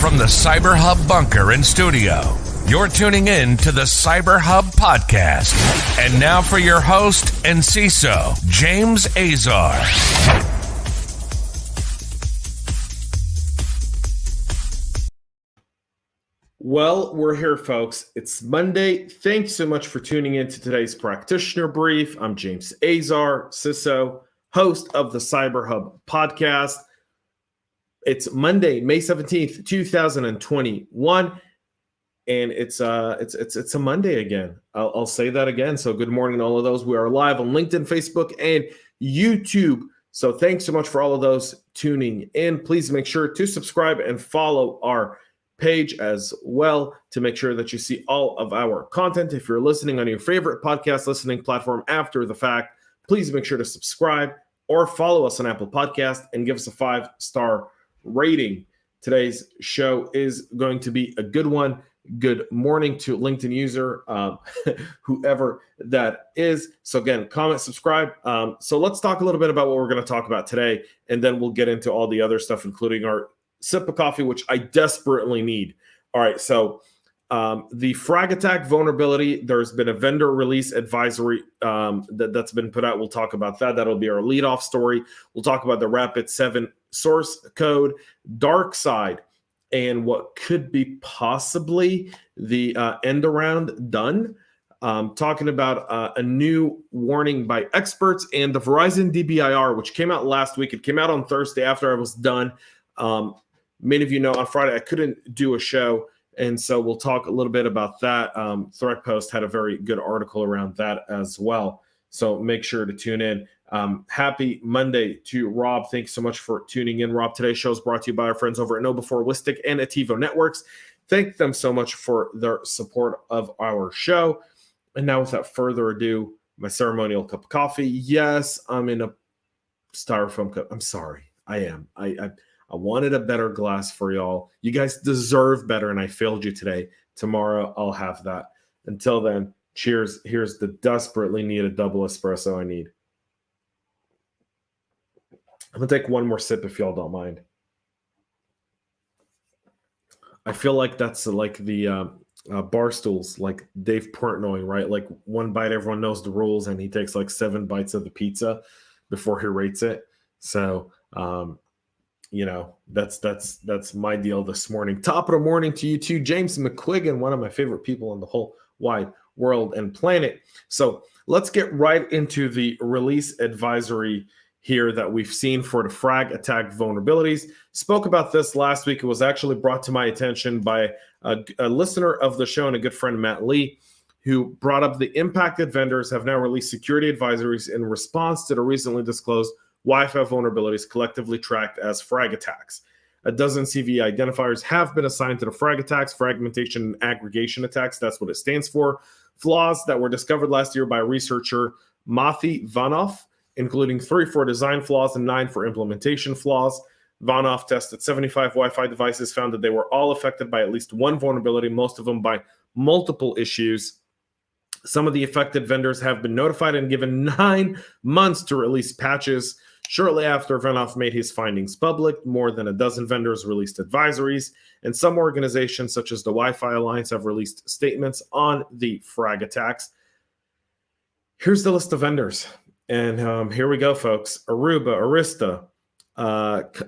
From the CyberHub bunker and studio, you're tuning in to the CyberHub podcast. And now for your host and CISO, James Azar. Well, we're here, folks. It's Monday. Thanks so much for tuning in to today's Practitioner Brief. I'm James Azar, CISO, host of the CyberHub podcast. It's Monday, May 17th, 2021, and it's a Monday again. I'll say that again. So good morning to all of those. We are live on LinkedIn, Facebook, and YouTube. So thanks so much for all of those tuning in. Please make sure to subscribe and follow our page as well to make sure that you see all of our content. If you're listening on your favorite podcast listening platform after the fact, please make sure to subscribe or follow us on Apple Podcast and give us a 5-star rating. Today's show is going to be a good one. Good morning to LinkedIn user, whoever that is. So again, comment, subscribe. So let's talk a little bit about what we're going to talk about today, and then we'll get into all the other stuff, including our sip of coffee, which I desperately need. All right, so the Fragattack vulnerability, there's been a vendor release advisory that's been put out. We'll talk about that. That'll be our lead-off story. We'll talk about the Rapid7 source code, DarkSide, and what could be possibly the end around done. Talking about a new warning by experts and the Verizon DBIR, which came out last week. It came out on Thursday after I was done. Many of you know on Friday I couldn't do a show, and so we'll talk a little bit about that. Threat Post had a very good article around that as well. So make sure to tune in. Happy Monday to Rob. Thanks so much for tuning in, Rob. Today's show is brought to you by our friends over at Know4Wistic and Ativo Networks. Thank them so much for their support of our show. And now, without further ado, my ceremonial cup of coffee. Yes, I'm in a styrofoam cup. I'm sorry. I am. I wanted a better glass for y'all. You guys deserve better, and I failed you today. Tomorrow, I'll have that. Until then, cheers. Here's the desperately needed double espresso I need. I'm going to take one more sip if y'all don't mind. I feel like that's like the bar stools, like Dave Portnoy, right? Like one bite, everyone knows the rules, and he takes like 7 bites of the pizza before he rates it. So, that's my deal this morning. Top of the morning to you too, James McQuiggan, one of my favorite people in the whole wide world and planet. So let's get right into the release advisory here that we've seen for the Fragattack vulnerabilities. Spoke about this last week. It was actually brought to my attention by a listener of the show and a good friend, Matt Lee, who brought up the impacted vendors have now released security advisories in response to the recently disclosed Wi-Fi vulnerabilities collectively tracked as Fragattacks. A dozen CVE identifiers have been assigned to the Fragattacks, fragmentation and aggregation attacks. That's what it stands for. Flaws that were discovered last year by researcher Mathi Vanoff, including 3 for design flaws and 9 for implementation flaws. Vanoff tested 75 Wi-Fi devices, found that they were all affected by at least one vulnerability, most of them by multiple issues. Some of the affected vendors have been notified and given 9 months to release patches. Shortly after Vanoff made his findings public, more than a dozen vendors released advisories, and some organizations, such as the Wi-Fi Alliance, have released statements on the Fragattacks. Here's the list of vendors. And here we go, folks. Aruba, Arista,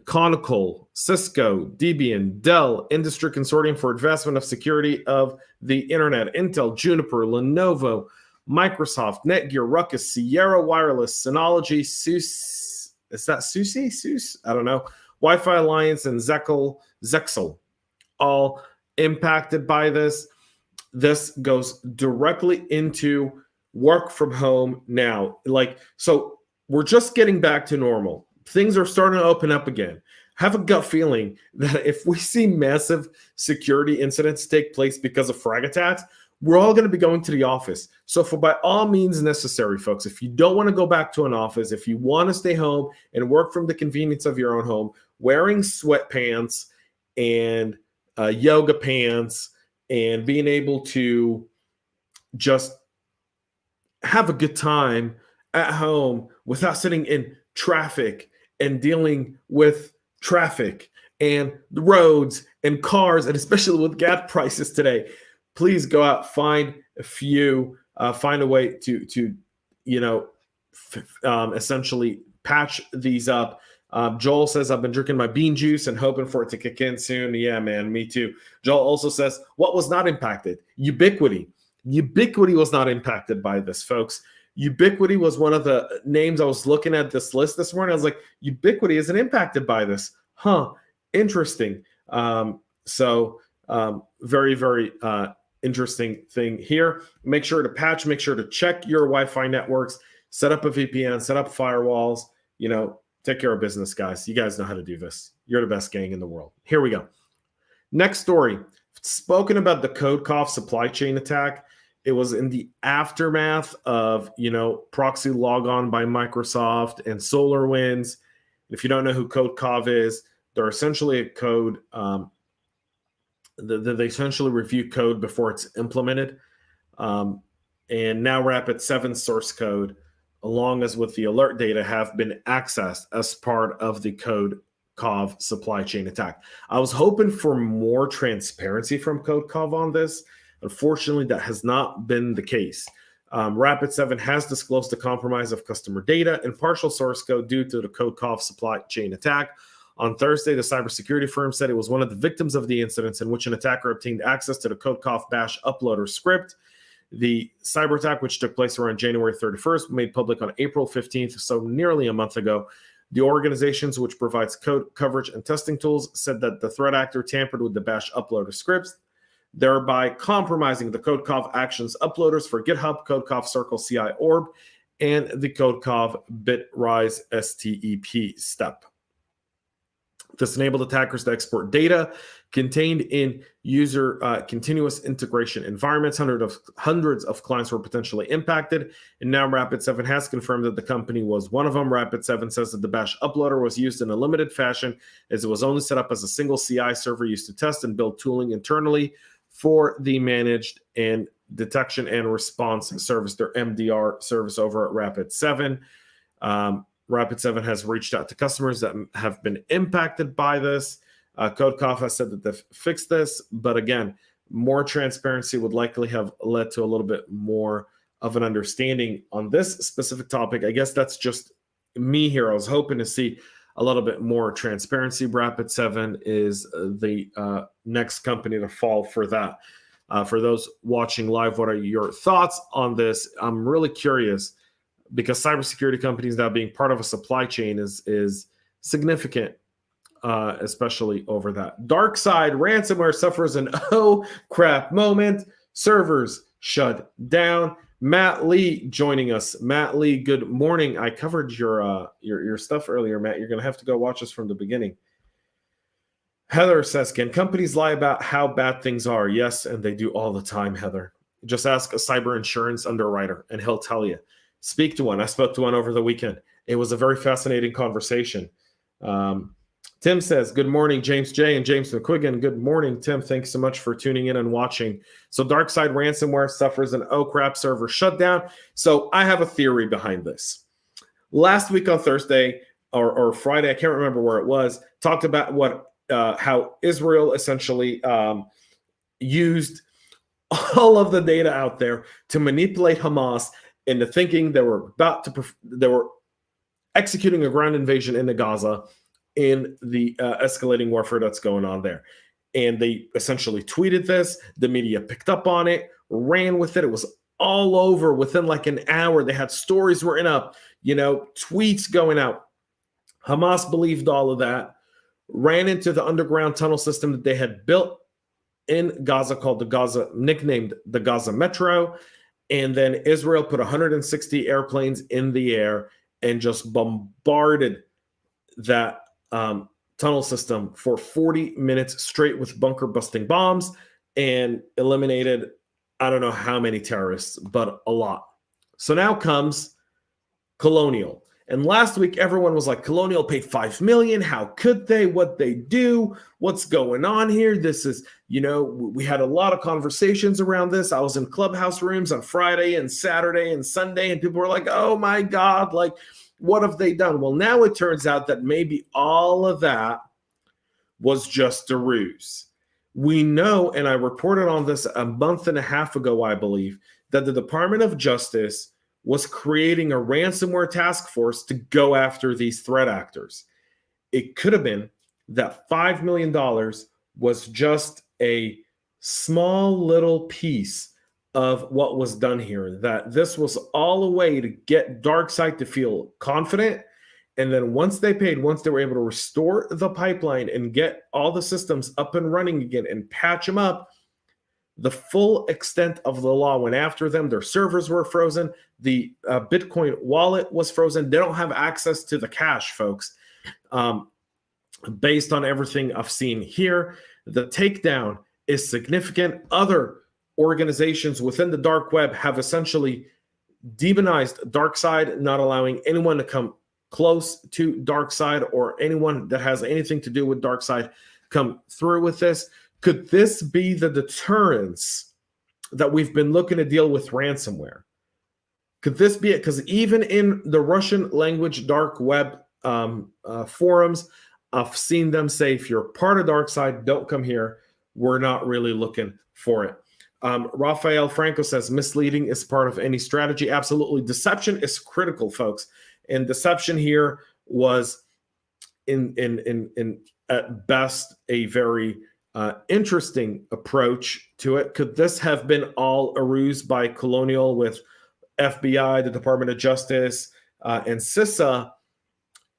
Conical, Cisco, Debian, Dell, Industry Consortium for Advancement of Security of the Internet, Intel, Juniper, Lenovo, Microsoft, Netgear, Ruckus, Sierra Wireless, Synology, SUSE, is that SUSE? SUSE? I don't know. Wi-Fi Alliance and Zexel, all impacted by this. This goes directly into work from home now. So we're just getting back to normal. Things are starting to open up again. I have a gut feeling that if we see massive security incidents take place because of Fragattacks, we're all going to be going to the office. So for by all means necessary, folks, if you don't want to go back to an office, if you want to stay home and work from the convenience of your own home, wearing sweatpants and yoga pants and being able to just have a good time at home without sitting in traffic and dealing with traffic and the roads and cars, and especially with gas prices today, please go out, find a way to essentially patch these up. Joel says, I've been drinking my bean juice and hoping for it to kick in soon. Yeah, man, me too. Joel also says, what was not impacted? Ubiquity. Ubiquity was not impacted by this, folks. Ubiquity was one of the names I was looking at this list this morning. I was like, Ubiquity isn't impacted by this. Huh, interesting. Very, very interesting thing here. Make sure to patch, make sure to check your Wi-Fi networks, set up a VPN, set up firewalls, take care of business, guys. You guys know how to do this. You're the best gang in the world. Here we go. Next story. Spoken about the Codecov supply chain attack. It was in the aftermath of, proxy logon by Microsoft and SolarWinds. If you don't know who Codecov is, they're essentially a code. They essentially review code before it's implemented. And now Rapid7 source code, along as with the alert data, have been accessed as part of the Codecov supply chain attack. I was hoping for more transparency from Codecov on this. Unfortunately, that has not been the case. Rapid7 has disclosed the compromise of customer data and partial source code due to the Codecov supply chain attack. On Thursday, the cybersecurity firm said it was one of the victims of the incidents in which an attacker obtained access to the Codecov bash uploader script. The cyber attack, which took place around January 31st, made public on April 15th, so nearly a month ago. The organizations which provides code coverage and testing tools said that the threat actor tampered with the bash uploader scripts, thereby compromising the Codecov Actions uploaders for GitHub, Codecov Circle CI Orb, and the Codecov Bitrise STEP step. This enabled attackers to export data contained in user continuous integration environments. Hundreds of clients were potentially impacted, and now Rapid7 has confirmed that the company was one of them. Rapid7 says that the bash uploader was used in a limited fashion, as it was only set up as a single CI server used to test and build tooling internally for the managed and detection and response service, their MDR service over at Rapid7. Rapid7 has reached out to customers that have been impacted by this. Codecov has said that they've fixed this, but again, more transparency would likely have led to a little bit more of an understanding on this specific topic. I guess that's just me here. I was hoping to see a little bit more transparency. Rapid7 is the next company to fall for that. For those watching live, what are your thoughts on this? I'm really curious, because cybersecurity companies now being part of a supply chain is significant, especially over that. DarkSide Ransomware suffers an oh crap moment. Servers shut down. Matt Lee joining us. Matt Lee, good morning. I covered your stuff earlier, Matt. You're going to have to go watch us from the beginning. Heather says, can companies lie about how bad things are? Yes, and they do all the time, Heather. Just ask a cyber insurance underwriter, and he'll tell you. Speak to one. I spoke to one over the weekend. It was a very fascinating conversation. Tim says, good morning, James J. and James McQuiggan. Good morning, Tim. Thanks so much for tuning in and watching. So DarkSide Ransomware suffers an oh crap server shutdown. So I have a theory behind this. Last week on Thursday or Friday, I can't remember where it was, talked about how Israel essentially used all of the data out there to manipulate Hamas into thinking they were executing a ground invasion into Gaza in the escalating warfare that's going on there. And they essentially tweeted this. The media picked up on it, ran with it. It was all over within like an hour. They had stories written up, tweets going out. Hamas believed all of that, ran into the underground tunnel system that they had built in Gaza nicknamed the Gaza Metro. And then Israel put 160 airplanes in the air and just bombarded that tunnel system for 40 minutes straight with bunker-busting bombs and eliminated, I don't know how many terrorists, but a lot. So now comes Colonial. And last week, everyone was like, Colonial paid $5 million. How could they? What they do? What's going on here? This is, we had a lot of conversations around this. I was in clubhouse rooms on Friday and Saturday and Sunday, and people were like, oh my God, like, what have they done? Well, now it turns out that maybe all of that was just a ruse. We know, and I reported on this a month and a half ago, I believe, that the Department of Justice was creating a ransomware task force to go after these threat actors. It could have been that $5 million was just a small little piece of what was done here, that this was all a way to get DarkSide to feel confident. And then once they paid, once they were able to restore the pipeline and get all the systems up and running again and patch them up, the full extent of the law went after them. Their servers were frozen. The Bitcoin wallet was frozen. They don't have access to the cash, folks. Based on everything I've seen here, the takedown is significant. Other organizations within the dark web have essentially demonized DarkSide, not allowing anyone to come close to DarkSide or anyone that has anything to do with DarkSide come through with this. Could this be the deterrence that we've been looking to deal with ransomware? Could this be it? Because even in the Russian language dark web forums, I've seen them say, if you're part of DarkSide, don't come here. We're not really looking for it. Rafael Franco says, misleading is part of any strategy. Absolutely. Deception is critical, folks. And deception here was in at best a very interesting approach to it. Could this have been all a ruse by Colonial with FBI, the Department of Justice, and CISA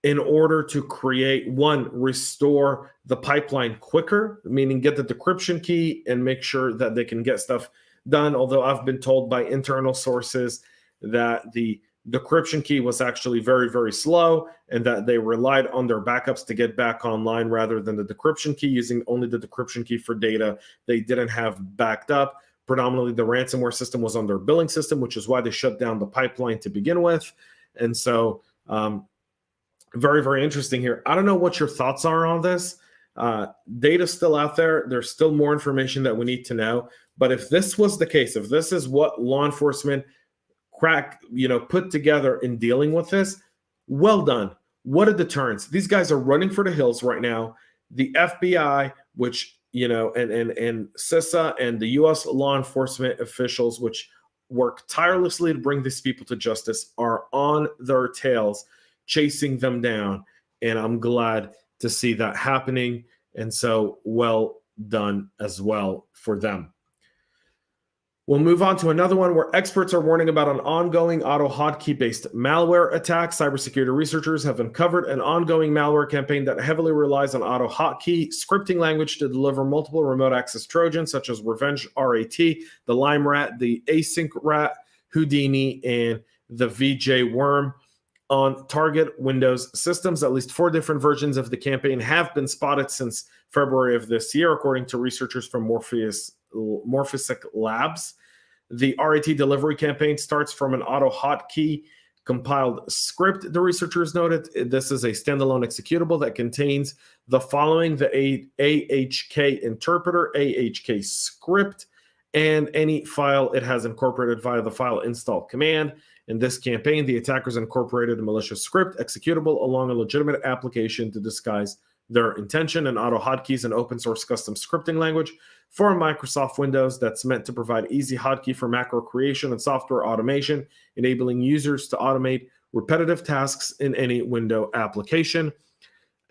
in order to create, one, restore the pipeline quicker, meaning get the decryption key and make sure that they can get stuff done? Although I've been told by internal sources that the decryption key was actually very, very slow and that they relied on their backups to get back online rather than the decryption key, using only the decryption key for data they didn't have backed up. Predominantly, the ransomware system was on their billing system, which is why they shut down the pipeline to begin with. And so, very, very interesting here. I don't know what your thoughts are on this. Data's still out there. There's still more information that we need to know. But if this was the case, if this is what law enforcement put together in dealing with this, well done. What a deterrence. These guys are running for the hills right now. The FBI, which, and CISA and the U.S. law enforcement officials, which work tirelessly to bring these people to justice, are on their tails, chasing them down. And I'm glad to see that happening. And so well done as well for them. We'll move on to another one where experts are warning about an ongoing AutoHotkey-based malware attack. Cybersecurity researchers have uncovered an ongoing malware campaign that heavily relies on AutoHotkey scripting language to deliver multiple remote access Trojans, such as Revenge RAT, the Lime Rat, the Async Rat, Houdini, and the VJ Worm. On target Windows systems, at least 4 different versions of the campaign have been spotted since February of this year, according to researchers from Morphosic Labs. The RAT delivery campaign starts from an AutoHotkey compiled script, the researchers noted. This is a standalone executable that contains the following: the AHK interpreter, AHK script, and any file it has incorporated via the file install command. In this campaign, the attackers incorporated a malicious script executable along a legitimate application to disguise their intention. And AutoHotkey is an open source custom scripting language for Microsoft Windows that's meant to provide easy hotkey for macro creation and software automation, enabling users to automate repetitive tasks in any window application.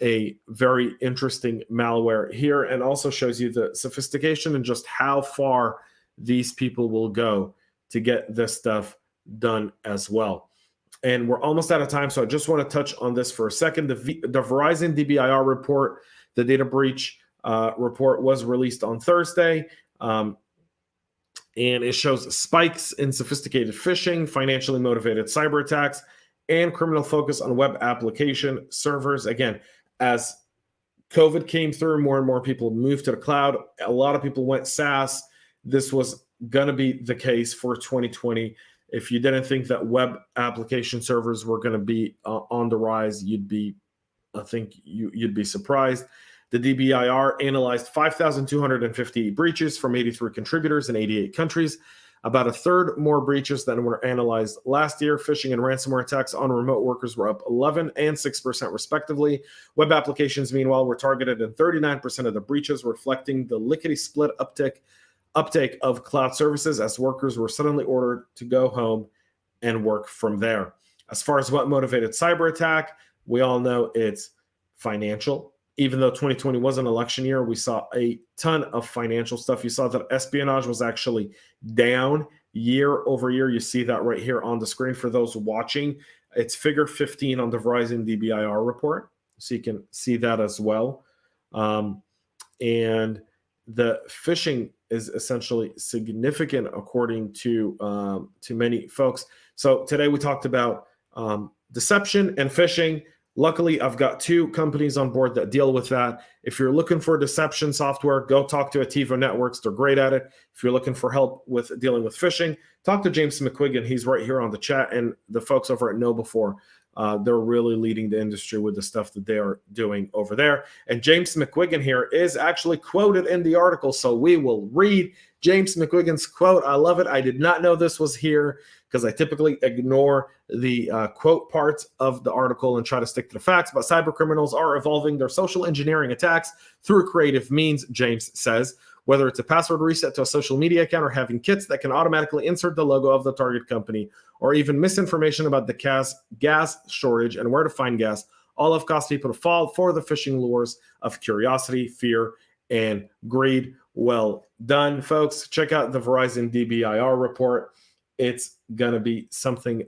A very interesting malware here, and also shows you the sophistication and just how far these people will go to get this stuff done as well. And we're almost out of time, so I just want to touch on this for a second. The Verizon DBIR report, the data breach report, was released on Thursday, and it shows spikes in sophisticated phishing, financially motivated cyber attacks, and criminal focus on web application servers. Again, as COVID came through, more and more people moved to the cloud. A lot of people went SaaS. This was going to be the case for 2020. If you didn't think that web application servers were going to be on the rise, you'd be surprised. The DBIR analyzed 5,250 breaches from 83 contributors in 88 countries. About a third more breaches than were analyzed last year. Phishing and ransomware attacks on remote workers were up 11 and 6% respectively. Web applications, meanwhile, were targeted in 39% of the breaches, reflecting the lickety-split uptake of cloud services as workers were suddenly ordered to go home and work from there. As far as what motivated cyber attack, we all know it's financial. Even though 2020 was an election year, we saw a ton of financial stuff. You saw that espionage was actually down year over year. You see that right here on the screen for those watching. It's figure 15 on the Verizon DBIR report. So you can see that as well. And the phishing is essentially significant according to many folks. So today we talked about deception and phishing. Luckily, I've got two companies on board that deal with that. If you're looking for deception software, go talk to Ativo Networks. They're great at it. If you're looking for help with dealing with phishing, talk to James McQuiggan. He's right here on the chat. And the folks over at KnowBe4, they're really leading the industry with the stuff that they are doing over there. And James McQuiggan here is actually quoted in the article, so we will read James McQuiggan's quote. I love it. I did not know this was here because I typically ignore the quote parts of the article and try to stick to the facts. But cyber criminals are evolving their social engineering attacks through creative means, James says. Whether it's a password reset to a social media account or having kits that can automatically insert the logo of the target company, or even misinformation about the gas shortage and where to find gas, all have caused people to fall for the phishing lures of curiosity, fear, and greed. Well done, folks. Check out the Verizon DBIR report. It's going to be something,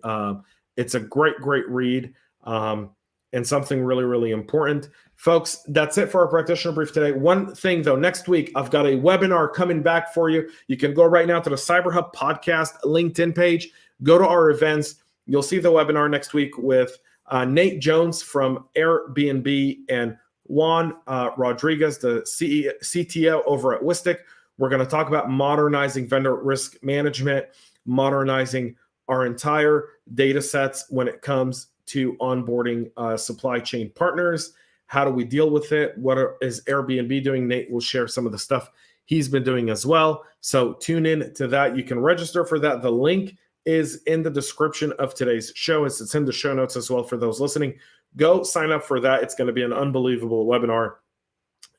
it's a great read and something really, really important. Folks, that's it for our Practitioner Brief today. One thing, though, next week, I've got a webinar coming back for you. You can go right now to the CyberHub podcast LinkedIn page. Go to our events. You'll see the webinar next week with Nate Jones from Airbnb and Juan Rodriguez, the CTO over at Wistic. We're going to talk about modernizing vendor risk management, modernizing our entire data sets when it comes to onboarding supply chain partners. How do we deal with it? What is Airbnb doing? Nate will share some of the stuff he's been doing as well. So tune in to that. You can register for that. The link is in the description of today's show. It's in the show notes as well for those listening. Go sign up for that. It's going to be an unbelievable webinar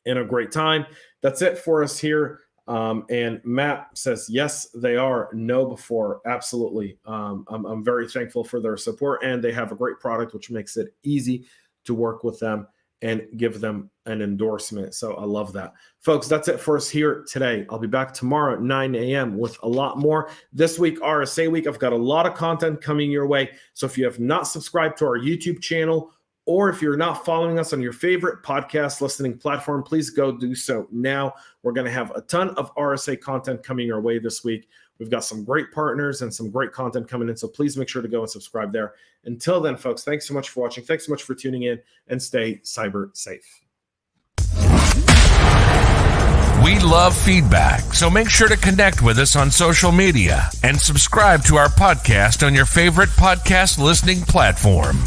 and a great time. That's it for us here. And Matt says, yes, they are. KnowBe4, absolutely. I'm very thankful for their support, and they have a great product, which makes it easy to work with them and give them an endorsement. So I love that. Folks, that's it for us here today. I'll be back tomorrow at 9 a.m. with a lot more. This week, RSA week, I've got a lot of content coming your way. So if you have not subscribed to our YouTube channel, or if you're not following us on your favorite podcast listening platform, please go do so now. We're going to have a ton of RSA content coming our way this week. We've got some great partners and some great content coming in, so please make sure to go and subscribe there. Until then, folks, thanks so much for watching. Thanks so much for tuning in, and stay cyber safe. We love feedback, so make sure to connect with us on social media and subscribe to our podcast on your favorite podcast listening platform.